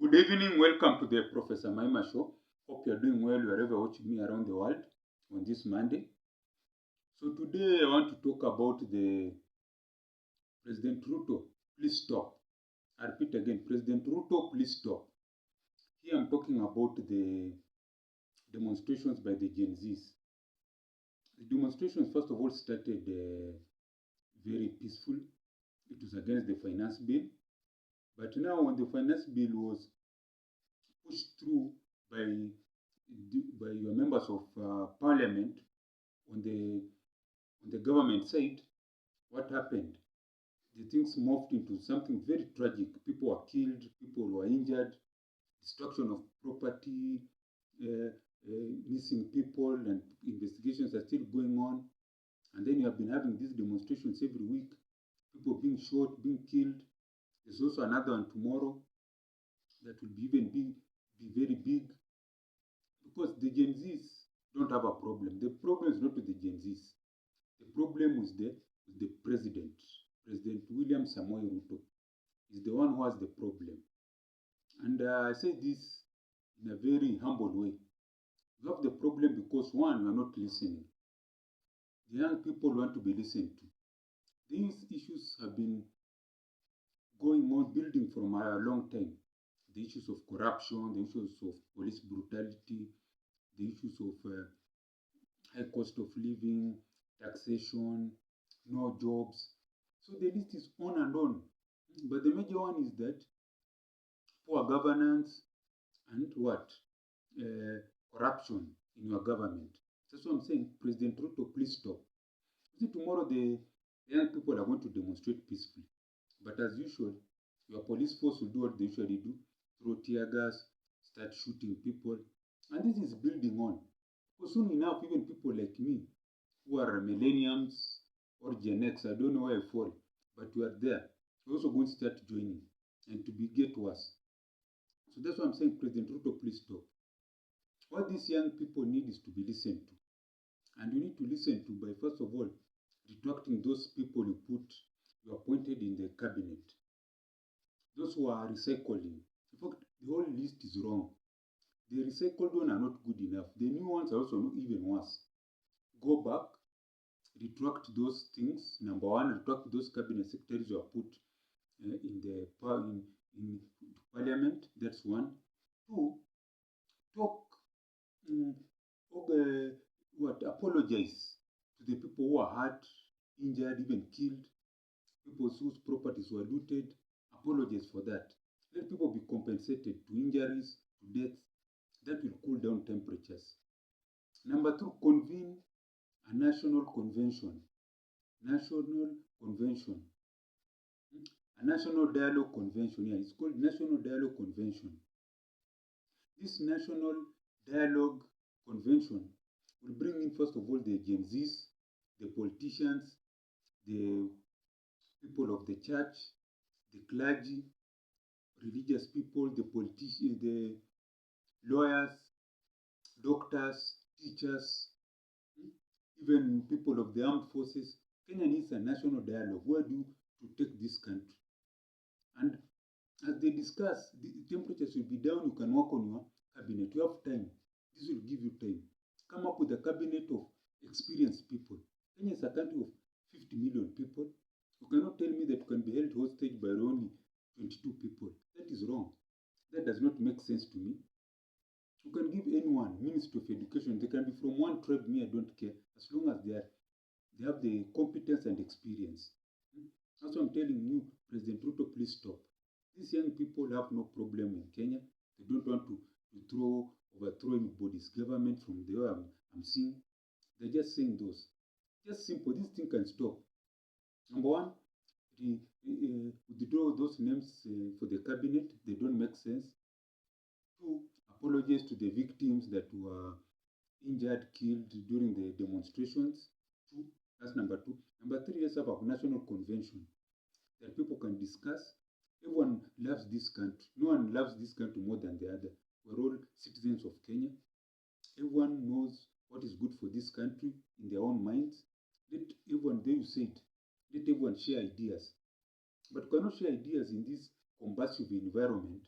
Good evening, welcome to the Professor Maima Show. Hope you are doing well wherever watching me around the world on this Monday. So today I want to talk about the President Ruto. Please stop. I repeat again, President Ruto, please stop. Here I'm talking about the demonstrations by the Gen Zs. The demonstrations, first of all, started very peaceful. It was against the finance bill. But now when the finance bill was pushed through by your members of parliament on the government side, what happened? The things morphed into something very tragic. People were killed, people were injured, destruction of property, missing people, and investigations are still going on. And then you have been having these demonstrations every week, people being shot, being killed. There's also another one tomorrow that will be very big, because the Gen Zs don't have a problem. The problem is not with the Gen Zs. The problem is the president. President William Samoei Ruto is the one who has the problem. And I say this in a very humble way. You have the problem because, one, you are not listening. The young people want to be listened to. These issues have been going on, building from a long time. The issues of corruption, the issues of police brutality, the issues of high cost of living, taxation, no jobs. So the list is on and on. But the major one is that poor governance and what? Corruption in your government. That's what I'm saying. President Ruto, please stop. See, tomorrow the young people are going to demonstrate peacefully. But as usual, your police force will do what they usually do: throw tear gas, start shooting people. And this is building on. Because soon enough, even people like me, who are millenniums or Gen X, I don't know where I fall, but we are there. We're also going to start joining and to get worse. So that's why I'm saying, President Ruto, please stop. What these young people need is to be listened to. And you need to listen to by, first of all, retracting those people you appointed in the cabinet. Those who are recycling. In fact, the whole list is wrong. The recycled ones are not good enough. The new ones are also not even worse. Go back, retract those things. Number one, retract those cabinet secretaries you have put in parliament. That's one. Two, talk, apologize to the people who are hurt, injured, even killed, people whose properties were looted. Apologize for that. Let people be compensated to injuries, to deaths. That will cool down temperatures. Number two, convene a national convention. National convention. A national dialogue convention. Yeah, it's called National Dialogue Convention. This national dialogue convention will bring in, first of all, the Gen Zs, the politicians, the people of the church, the clergy, religious people, the politicians, the lawyers, doctors, teachers, even people of the armed forces. Kenya needs a national dialogue. Where do to take this country? And as they discuss, the temperatures will be down. You can work on your cabinet. You have time. This will give you time. Come up with a cabinet of experienced people. Kenya is a country of 50 million people. You cannot tell me that you can be held hostage by only 22 people. That is wrong. That does not make sense to me. You can give anyone Ministry of Education. They can be from one tribe. Me, I don't care. As long as they have the competence and experience. That's what I'm telling you, President Ruto, please stop. These young people have no problem in Kenya. They don't want to overthrow anybody's government from the way I'm seeing. They're just saying those. Just simple. This thing can stop. Number one, withdraw those names for the cabinet. They don't make sense. Two, apologize to the victims that were injured, killed during the demonstrations. Two, that's number two. Number three, let's have a national convention that people can discuss. Everyone loves this country. No one loves this country more than the other. We're all citizens of Kenya. Everyone knows what is good for this country in their own minds. Let everyone, there you said, let everyone share ideas. But you cannot share ideas in this combustive environment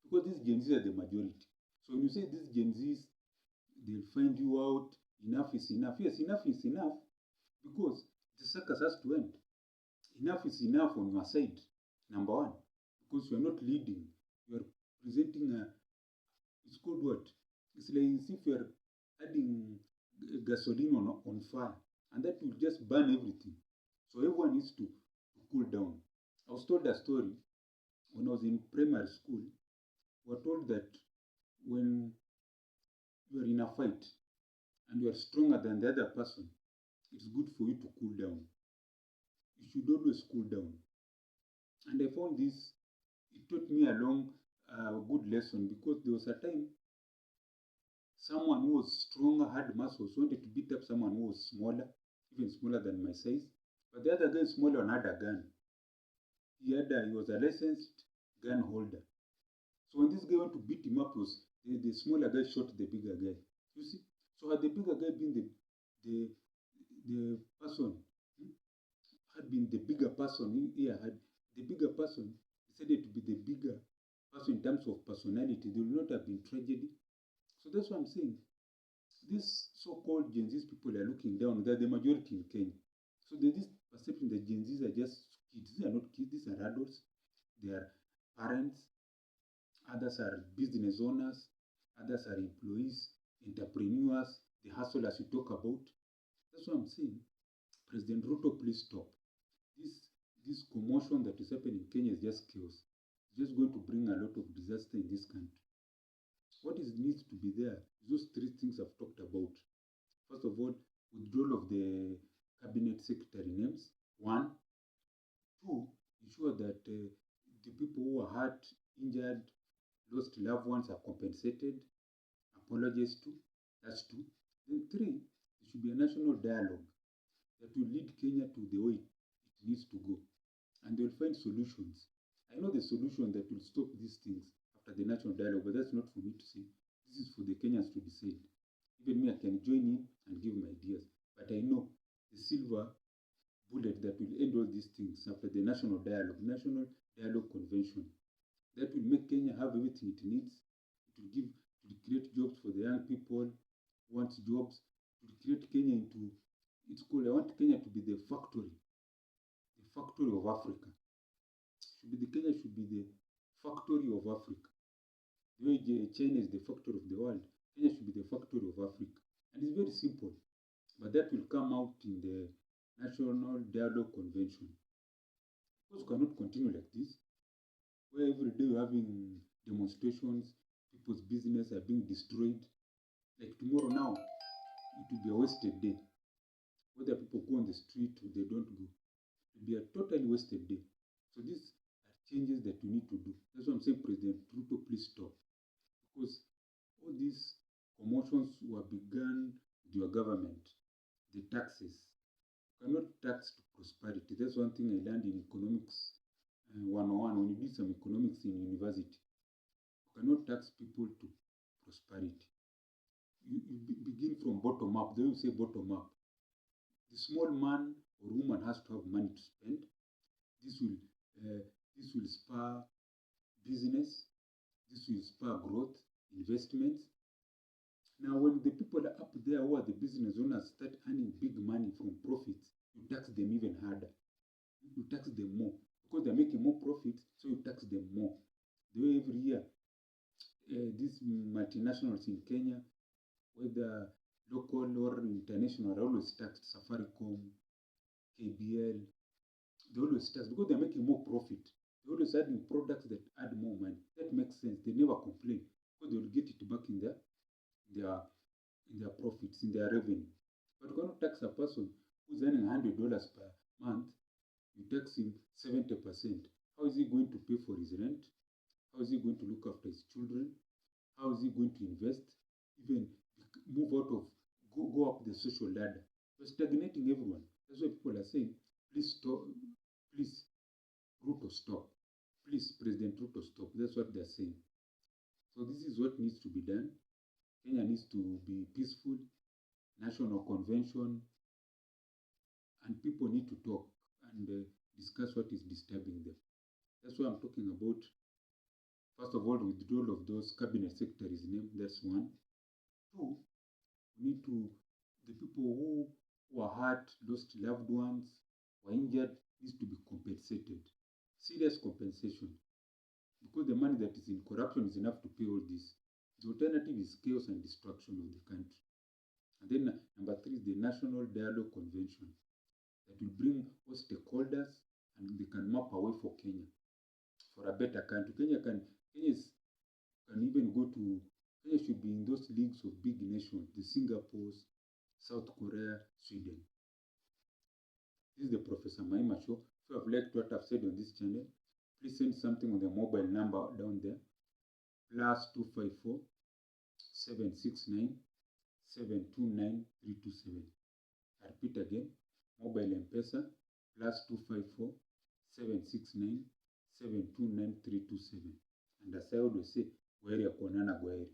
because these Gen Zs are the majority. So when you say these Gen Zs, they'll find you out, enough is enough. Yes, enough is enough because the circus has to end. Enough is enough on your side, number one, because you're not leading. You're presenting a, it's called what? It's like as if you're adding gasoline on fire, and that will just burn everything. So everyone needs to cool down. I was told a story when I was in primary school. We were told that when you're in a fight and you're stronger than the other person, it's good for you to cool down. You should always cool down. And I found this, it taught me along a good lesson because there was a time someone who was stronger, had muscles, wanted to beat up someone who was smaller, even smaller than my size. But the other guy is smaller and had a gun. He was a licensed gun holder. So when this guy went to beat him up, the smaller guy shot the bigger guy. You see? So had the bigger guy been the the person had been the bigger person here, had the bigger person decided to be the bigger person in terms of personality, there will not have been tragedy. So that's what I'm saying. These so-called Gen Z people are looking down. They're the majority in Kenya. So there's this perception that Gen Zs are just kids. These are not kids. These are adults. They are parents. Others are business owners. Others are employees, entrepreneurs, the hustlers you talk about. That's what I'm saying. President Ruto, please stop. This this commotion that is happening in Kenya is just chaos. It's just going to bring a lot of disaster in this country. What is needs to be there is those three things I've talked about. First of all, withdrawal of the cabinet secretary names. One. Two, ensure that the people who are hurt, injured, lost loved ones are compensated, apologies to. That's two. Then three, there should be a national dialogue that will lead Kenya to the way it needs to go. And they'll find solutions. I know the solution that will stop these things after the national dialogue, but that's not for me to say. This is for the Kenyans to decide. Even me, I can join in and give my ideas. But I know the silver bullet that will end all these things after the national dialogue convention. That will make Kenya have everything it needs. It will create jobs for the young people who want jobs. It will create Kenya into, it's called, I want Kenya to be the factory of Africa. Kenya should be the factory of Africa. The way China is the factory of the world, Kenya should be the factory of Africa. And it's very simple, but that will come out in the National Dialogue Convention. Because cannot continue like this, where every day we're having demonstrations, people's business are being destroyed. Like tomorrow now, it will be a wasted day. Whether people go on the street or they don't go, it will be a totally wasted day. So these are changes that we need to do. That's why I'm saying, President Ruto, please stop. Because all these commotions were begun with your government. The taxes. You cannot tax to prosperity. That's one thing I learned in economics 101 when you did some economics in university. You cannot tax people to prosperity. You begin from bottom up. They will say bottom up. The small man or woman has to have money to spend. This will spur business. This will spur growth, investments. Now, when the people are up there who are the business owners start earning big money from profits, you tax them even harder. You tax them more because they're making more profits, so you tax them more. The way every year, these multinationals in Kenya, whether local or international, are always taxed. Safaricom, KBL, they always tax because they're making more profit. They're always adding products that add more money. That makes sense. They never complain because they will get it back in their profits, in their revenue. But you cannot tax a person who's earning $100 per month. You tax him 70%. How is he going to pay for his rent? How is he going to look after his children? How is he going to invest? Even move out of, go up the social ladder. You're stagnating everyone. That's why people are saying, please stop, please, Ruto, stop. Please, President Ruto, stop. That's what they're saying. So this is what needs to be done. Kenya needs to be peaceful, national convention, and people need to talk and discuss what is disturbing them. That's why I'm talking about First of all, withdrawal of those cabinet secretaries' name. That's one. Two, we need to, the people who are hurt, lost loved ones, were injured, needs to be compensated. Serious compensation. Because the money that is in corruption is enough to pay all this. The alternative is chaos and destruction of the country. And then number three is the National Dialogue Convention that will bring all stakeholders and they can map a way for Kenya, for a better country. Kenya can even go to, Kenya should be in those leagues of big nations, the Singapores, South Korea, Sweden. This is the Professor Maima Show. If you have liked what I've said on this channel, please send something on the mobile number down there, +254 769 729 327. I repeat again, mobile M-Pesa, +254 769 729 327. And as I always say, gwaheri ya kuonana, gwaheri.